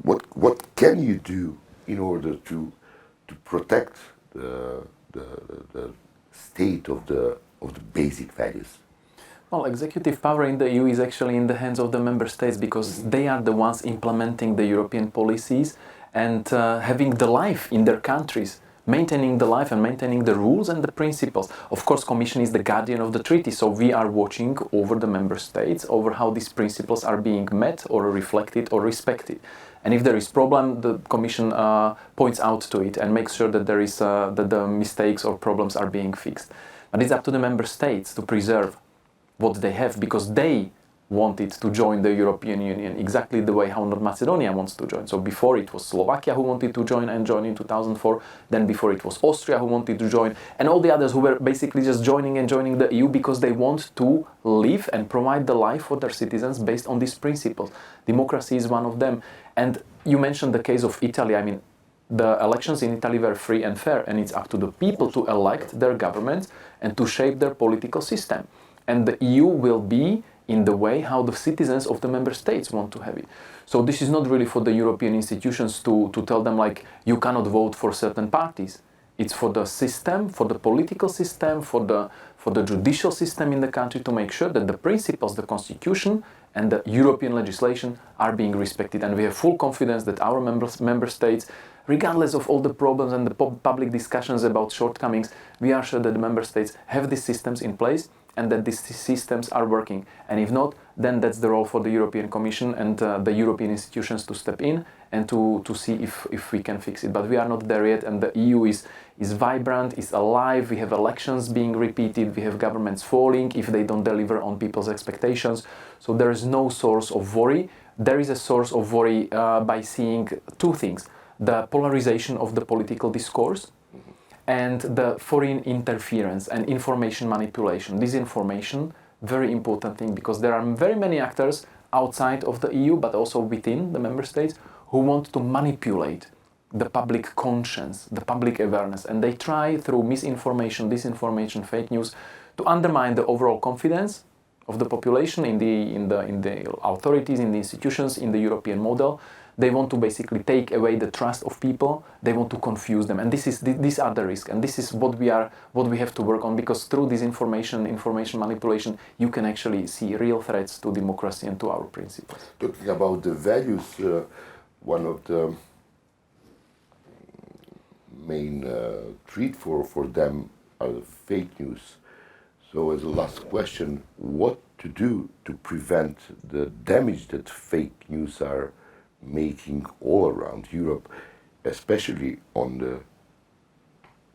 what can you do in order to protect the state of the basic values? Well, executive power in the EU is actually in the hands of the member states because they are the ones implementing the European policies and having the life in their countries, maintaining the life and maintaining the rules and the principles. Of course, Commission is the guardian of the treaty, so we are watching over the member states, over how these principles are being met or reflected or respected. And if there is problem, the Commission points out to it and makes sure that there is that the mistakes or problems are being fixed. But it's up to the member states to preserve what they have because they wanted to join the European Union exactly the way how North Macedonia wants to join. So before it was Slovakia who wanted to join and joined in 2004, then before it was Austria who wanted to join, and all the others who were basically just joining the EU because they want to live and provide the life for their citizens based on these principles. Democracy is one of them. And you mentioned the case of Italy. I mean, the elections in Italy were free and fair, and it's up to the people to elect their governments and to shape their political system. And the EU will be in the way how the citizens of the member states want to have it. So this is not really for the European institutions to tell them like you cannot vote for certain parties. It's for the system, for the political system, for the judicial system in the country to make sure that the principles, the constitution and the European legislation are being respected. And we have full confidence that our member states, regardless of all the problems and the public discussions about shortcomings, we are sure that the member states have these systems in place and that these systems are working. And if not, then that's the role for the European Commission and the European institutions to step in and to see if we can fix it. But we are not there yet, and the EU is vibrant, is alive, we have elections being repeated, we have governments falling if they don't deliver on people's expectations. So there is no source of worry. There is a source of worry by seeing two things: the polarization of the political discourse, and the foreign interference and information manipulation. Disinformation, very important thing, because there are very many actors outside of the EU, but also within the member states, who want to manipulate the public conscience, the public awareness, and they try through misinformation, disinformation, fake news, to undermine the overall confidence of the population in the authorities, in the institutions, in the European model. They want to basically take away the trust of people. They want to confuse them, and these are the risks. And this is what we have to work on, because through this information manipulation, you can actually see real threats to democracy and to our principles. Talking about the values, one of the main threat for them are the fake news. So, as a last question, what to do to prevent the damage that fake news are making all around Europe, especially on the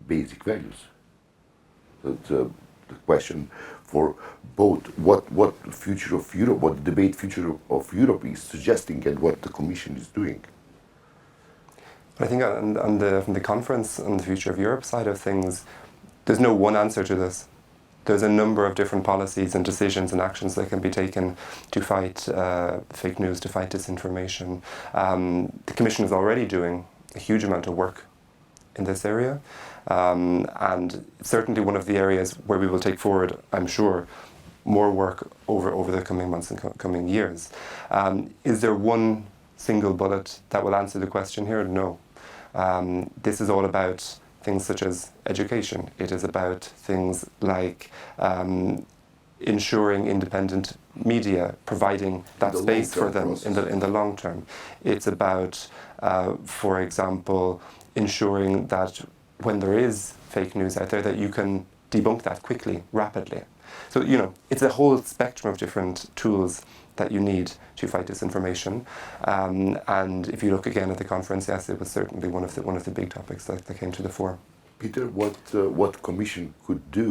basic values? The question for both what the future of Europe, what the debate future of Europe is suggesting, and what the Commission is doing. I think on the conference on the future of Europe side of things, there's no one answer to this. There's a number of different policies and decisions and actions that can be taken to fight fake news, to fight disinformation. The Commission is already doing a huge amount of work in this area, and certainly one of the areas where we will take forward, I'm sure, more work over the coming months and coming years. Is there one single bullet that will answer the question here? No. This is all about things such as education. It is about things like ensuring independent media, providing that space for them in the long term. It's about, for example, ensuring that when there is fake news out there, that you can debunk that quickly, rapidly. So, it's a whole spectrum of different tools that you need to fight disinformation. And if you look again at the conference, yes, it was certainly one of the big topics that came to the fore. Peter, what Commission could do